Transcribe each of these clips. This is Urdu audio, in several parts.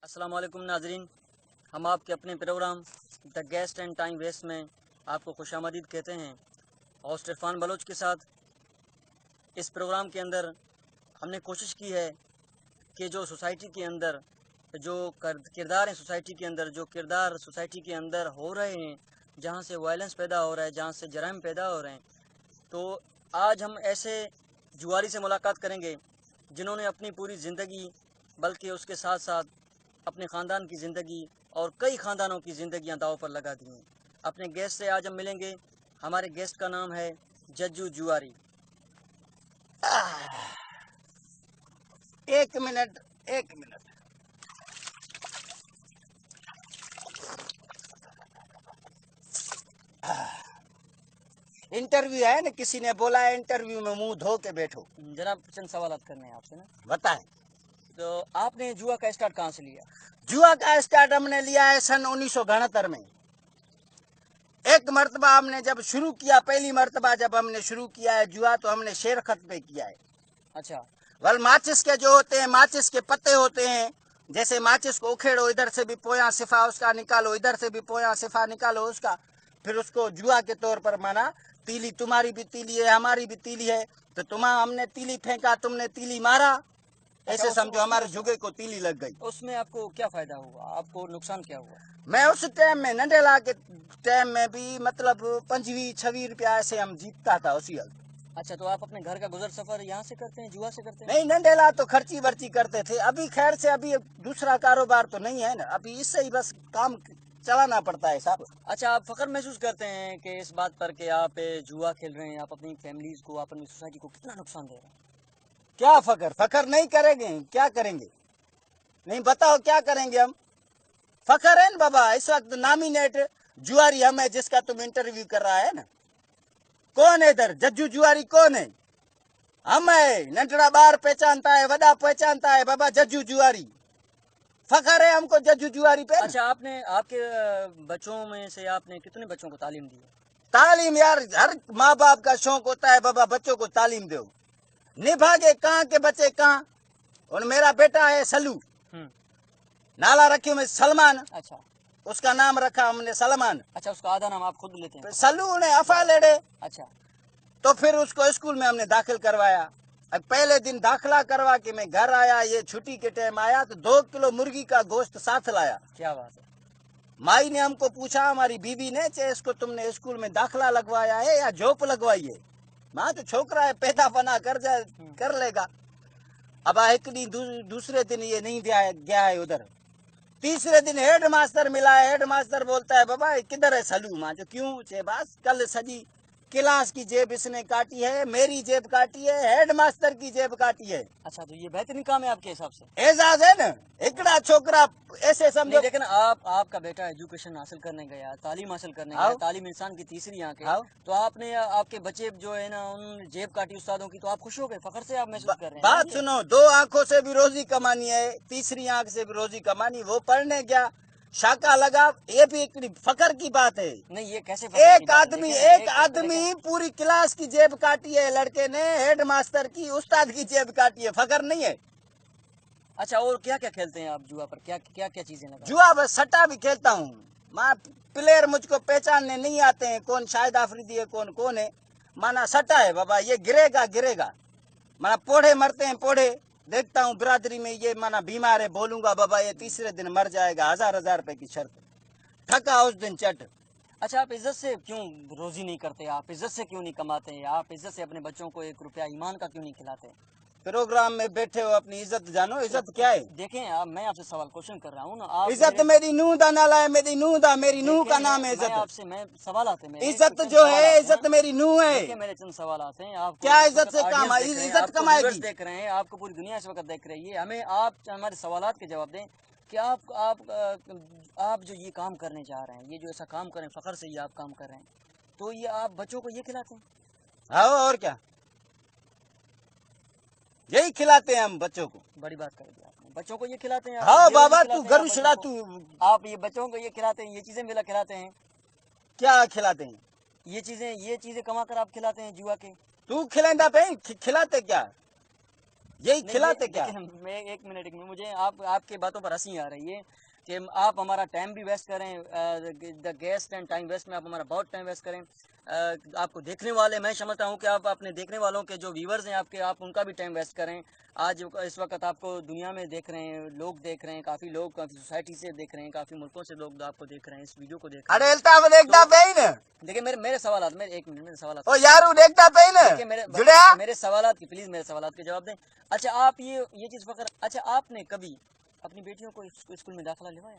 السلام علیکم ناظرین، ہم آپ کے اپنے programme the guest and time waste میں آپ کو خوش آمدید کہتے ہیں۔ ہوسٹ عرفان بلوچ کے ساتھ اس پروگرام کے اندر ہم نے کوشش کی ہے کہ جو سوسائٹی کے اندر جو کردار ہیں سوسائٹی کے اندر جو کردار سوسائٹی کے اندر ہو رہے ہیں، جہاں سے وائلنس پیدا ہو رہا ہے، جہاں سے جرائم پیدا ہو رہے ہیں، تو آج ہم ایسے جواری سے ملاقات کریں گے جنہوں نے اپنی پوری زندگی بلکہ اس کے ساتھ ساتھ اپنے خاندان کی زندگی اور کئی خاندانوں کی زندگیاں داؤ پر لگا دی ہیں۔ اپنے گیسٹ سے آج ہم ملیں گے۔ ہمارے گیسٹ کا نام ہے ججو جواری۔ ایک منٹ انٹرویو ہے نا، کسی نے بولا ہے انٹرویو میں منہ دھو کے بیٹھو۔ جناب چند سوالات کرنے ہیں آپ سے نا، بتائیں، تو آپ نے جوا کا اسٹارٹ کہاں سے لیا؟ جوا کا اسٹارٹ ہم نے لیا ہے سن 1969 میں۔ ایک مرتبہ ہم نے جب شروع کیا، پہلی مرتبہ جب ہم نے شروع کیا ہے جوا، تو ہم نے شیر خط پہ کیا ہے۔ اچھا، ماچس کے جو ہوتے ہیں، ماچس کے پتے ہوتے ہیں، جیسے ماچس کو اکھیڑو، ادھر سے بھی پویا صفا اس کا نکالو، ادھر سے بھی پویا صفا نکالو اس کا، پھر اس کو جوا کے طور پر مانا تیلی، تمہاری بھی تیلی ہے ہماری بھی تیلی ہے، تو ہم نے تیلی پھینکا، تم نے تیلی مارا، ایسے سمجھو ہمارے جگے کو تیلی لگ گئی۔ اس میں آپ کو کیا فائدہ ہوا؟ آپ کو نقصان کیا ہوا؟ میں اس ٹائم میں ننڈیلا کے ٹائم میں بھی مطلب 25-26 روپیہ ایسے ہم جیتتا تھا اسی وقت۔ اچھا، تو آپ اپنے گھر کا گزر سفر یہاں سے کرتے ہیں، جوا سے کرتے ہیں؟ نہیں، ننڈیلا تو خرچی ورچی کرتے تھے، ابھی خیر سے ابھی دوسرا کاروبار تو نہیں ہے نا، ابھی اس سے ہی بس کام چلانا پڑتا ہے صاحب۔ اچھا، آپ فخر محسوس کرتے ہیں کہ اس بات پر کہ آپ جوا کھیل رہے ہیں، آپ اپنی فیملیز کو، آپ اپنی سوسائٹی کو کتنا نقصان دے رہے ہیں؟ کیا فخر نہیں کریں گے؟ کیا کریں گے؟ نہیں بتاؤ کیا کریں گے ہم؟ فخر ہے نا بابا، اس وقت نامینیٹ جواری ہم ہے، جس کا تم انٹرویو کر رہا ہے نا۔ کون ہے ادھر ججو جواری؟ کون ہے؟ ہم ہے، ننٹڑا بار پہچانتا ہے، وڈا پہچانتا ہے بابا ججو جواری۔ فخر ہے ہم کو ججو جواری پہ۔ اچھا، آپ کے بچوں میں سے آپ نے کتنے بچوں کو تعلیم دی ہے؟ تعلیم یار ہر ماں باپ کا شوق ہوتا ہے بابا، بچوں کو تعلیم دو، نبھاگے کہاں کے بچے کہاں۔ اور میرا بیٹا ہے سلو، نالا رکھی میں سلمان، اچھا اس کا نام رکھا ہم نے سلمان۔ اچھا، اس کا آدھا نام آپ خود لیتے ہیں؟ سلو نے افا لیڑے، اچھا، تو پھر اس کو اسکول میں ہم نے داخل کروایا۔ اب پہلے دن داخلہ کروا کے میں گھر آیا، یہ چھٹی کے ٹائم آیا تو 2 کلو مرغی کا گوشت ساتھ لایا۔ کیا بات ہے! مائی نے ہم کو پوچھا، ہماری بیوی نے، کہ اس کو تم نے اسکول میں داخلہ لگوایا ہے یا جوپ لگوائی ہے؟ ماں تو چھوکرا ہے، پیدا فنا کر لے گا۔ اب ایک دن دوسرے دن یہ نہیں گیا ہے ادھر، تیسرے دن ہیڈ ماسٹر ملا ہے، ہیڈ ماسٹر بولتا ہے بابا کدھر ہے سلو؟ ماں جو کیوں چے بس کل سجی کلاس کی جیب اس نے کاٹی ہے، میری جیب کاٹی ہے، ہیڈ ماسٹر کی جیب کاٹی ہے۔ اچھا، تو یہ بہترین کام ہے آپ کے حساب سے؟ اعزاز ہے نا، ایکڑا چھوکرا ایسے سمجھو۔ لیکن آپ کا بیٹا ایجوکیشن حاصل کرنے گیا، تعلیم حاصل کرنے گیا، تعلیم انسان کی تیسری آنکھ ہے، تو آپ نے آپ کے بچے جو ہے نا ان جیب کاٹی استادوں کی، تو آپ خوش ہو گئے، فخر سے آپ محسوس کر رہے ہیں؟ بات سنو، 2 آنکھوں سے بھی روزی کمانی ہے، تیسری آنکھ سے بھی روزی کمانی۔ وہ پڑھنے گیا، شاکا لگا، یہ بھی ایک فخر کی بات ہے۔ نہیں، یہ کیسے ایک آدمی پوری کلاس کی جیب کاٹی ہے لڑکے نے، ہیڈ ماسٹر کی، استاد کی جیب کاٹی ہے، فخر نہیں ہے؟ اچھا، اور کیا کیا کھیلتے ہیں آپ جوا پر؟ کیا چیزیں لگا؟ جوا بس سٹا بھی کھیلتا ہوں ماں، پلیئر مجھ کو پہچاننے نہیں آتے ہیں، کون شاہد آفریدی ہے کون ہے، مانا سٹا ہے بابا، یہ گرے گا، مانا پوڑے مرتے ہیں، پوڑے دیکھتا ہوں برادری میں، یہ مانا بیمار ہے، بولوں گا بابا یہ تیسرے دن مر جائے گا، 1000 روپے کی شرط، ٹھکا اس دن چٹ۔ اچھا، آپ عزت سے کیوں روزی نہیں کرتے؟ آپ عزت سے کیوں نہیں کماتے ہیں؟ آپ عزت سے اپنے بچوں کو 1 روپیہ ایمان کا کیوں نہیں کھلاتے؟ پروگرام میں بیٹھے ہو، اپنی عزت جانو، عزت کیا ہے؟ دیکھیں، میں آپ سے کوشچن کر رہا ہوں نا، عزت میری نوح دا نالا ہے، میری نوح دا، میری نوح کا نام ہے عزت۔ میں سوالات ہیں، عزت جو ہے، عزت میری نوح ہے۔ میرے چند سوالات ہیں، آپ کیا عزت سے کام ہے؟ عزت کمائے گی؟ دیکھ رہے ہیں، آپ کو پوری دنیا اس وقت دیکھ رہی ہے، ہمیں آپ ہمارے سوالات کے جواب دیں کہ آپ جو یہ کام کرنے جا رہے ہیں، یہ جو ایسا کام کریں، فخر سے یہ آپ کام کر رہے ہیں، تو یہ آپ بچوں کو یہ کھلاتے ہیں؟ ہاں، اور کیا، یہی کھلاتے ہیں ہم بچوں کو۔ بڑی بات کر دی آپ نے، بچوں کو یہ کھلاتے ہیں؟ ہاں بابا، تو گرو شڑا، تو آپ یہ بچوں کو یہ کھلاتے ہیں، یہ چیزیں ملا کھلاتے ہیں؟ کیا کھلاتے ہیں؟ یہ چیزیں کما کر آپ کھلاتے ہیں جوا کے؟ تو کھلائندا پہ کھلاتے کیا؟ یہی کھلاتے کیا؟ میں ایک منٹ مجھے آپ کی باتوں پر ہنسی آ رہی ہے کہ آپ ہمارا ٹائم بھی ویسٹ کریں، the guest and time waste میں آپ ہمارا بہت ٹائم ویسٹ کریں. آپ کو دیکھنے والے، میں سمجھتا ہوں کہ آپ اپنے دیکھنے والوں کے جو ویورز ہیں آپ کے، آپ ان کا بھی ٹائم ویسٹ کریں. آج اس وقت آپ کو دنیا میں دیکھ رہے ہیں، لوگ دیکھ رہے ہیں، کافی لوگ کافی سوسائٹی سے دیکھ رہے ہیں، کافی ملکوں سے لوگ آپ کو دیکھ رہے ہیں، اس ویڈیو کو دیکھ رہے ارے ہیں. الطاف دیکھتا پہ نا، دیکھیں میرے سوالات، ایک منٹ میرے سوالات، او یارو دیکھتا پہ نا دیکھیں جڑیا. میرے سوالات کی، پلیز میرے سوالات کے جواب دیں. اچھا آپ یہ چیز فخر، اچھا آپ نے کبھی اپنی بیٹیوں کو اسکول میں داخلہ لوایا؟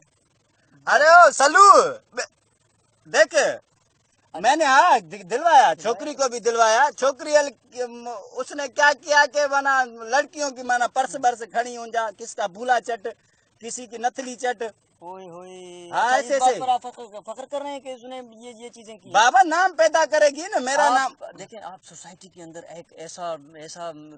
ارے او سلو دیکھ، میں نے ہاں دلوایا، چھوکری کو بھی دلوایا. چھوکری اس نے کیا کیا کہ مانا لڑکیوں کی مانا پرس برس کھڑی ہوں جا، کس کا بھولا چٹ، کسی کی نتلی چٹ. ہوئے ہوئے، ہاں اچھا اس ایسے بات سے پر آپ فخر کر رہے ہیں کہ اس نے یہ چیزیں کی ہیں؟ بابا نام پیدا کرے گی نا، میرا نام. دیکھیں آپ سوسائٹی کے اندر ایک ایسا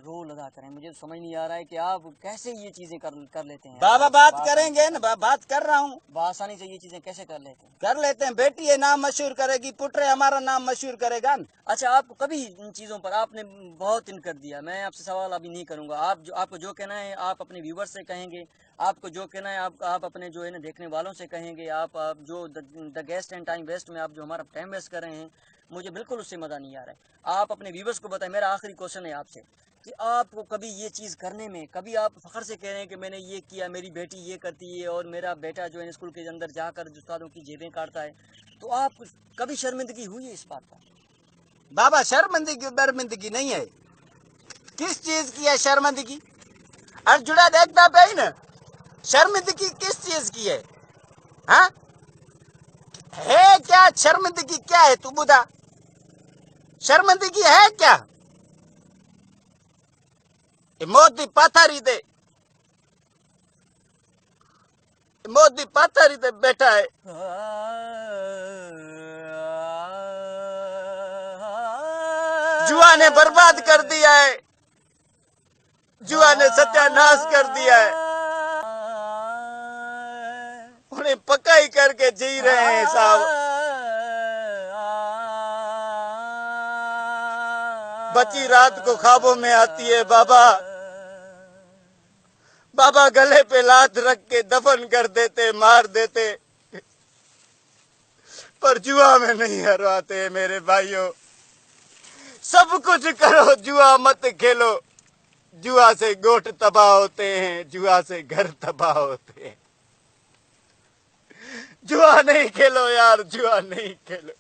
رول ادا کریں، مجھے سمجھ نہیں آ رہا ہے کہ آپ کیسے یہ چیزیں کر لیتے ہیں. بابا بات کریں گے نا، بات کر رہا ہوں. بآسانی سے یہ چیزیں کیسے کر لیتے ہیں؟ کر لیتے ہیں. بیٹی یہ نام مشہور کرے گی، پٹرے ہمارا نام مشہور کرے گا. اچھا آپ کبھی ان چیزوں پر آپ نے بہت ان کر دیا، میں آپ سے سوال ابھی نہیں کروں گا. آپ کو جو کہنا ہے آپ اپنے ویور سے کہیں گے، آپ کو جو کہنا ہے آپ اپنے جو ہے نا دیکھنے والوں سے کہیں گے. آپ جو the guest and time waste میں آپ جو ہمارا ٹائم ویسٹ کر رہے ہیں، مجھے بالکل اس سے مزہ نہیں آ رہا ہے. آپ اپنے ویورز کو بتائیں. میرا آخری کوشچن ہے آپ سے کہ آپ کو کبھی یہ چیز کرنے میں، کبھی آپ فخر سے کہہ رہے ہیں کہ میں نے یہ کیا، میری بیٹی یہ کرتی ہے، اور میرا بیٹا جو ہے اسکول کے اندر جا کر استادوں کی جیبیں کاٹتا ہے، تو آپ کبھی شرمندگی ہوئی ہے اس بات پر؟ بابا شرمندگی برمندگی نہیں ہے. کس چیز کی ہے شرمندگی؟ اور جڑا دیکھتا پہ نا، شرمندگی کس چیز کی ہے؟ ہاں ہے کیا شرمندگی؟ کیا ہے تو بتا، شرمندگی ہے کیا؟ موتی پتھری دے، موتی پتھری دے بیٹھا ہے. جوا نے برباد کر دیا ہے، جوا نے ستیہ ناش کر دیا ہے. انہیں پکائی کر کے جی رہے ہیں صاحب. بچی رات کو خوابوں میں آتی ہے بابا، بابا گلے پہ لات رکھ کے دفن کر دیتے، مار دیتے، پر جوا میں نہیں ہرواتے میرے بھائیوں. سب کچھ کرو، جوا مت کھیلو. جوا سے گوٹ تباہ ہوتے ہیں، جوا سے گھر تباہ ہوتے ہیں. جوا نہیں کھیلو یار، جوا نہیں کھیلو.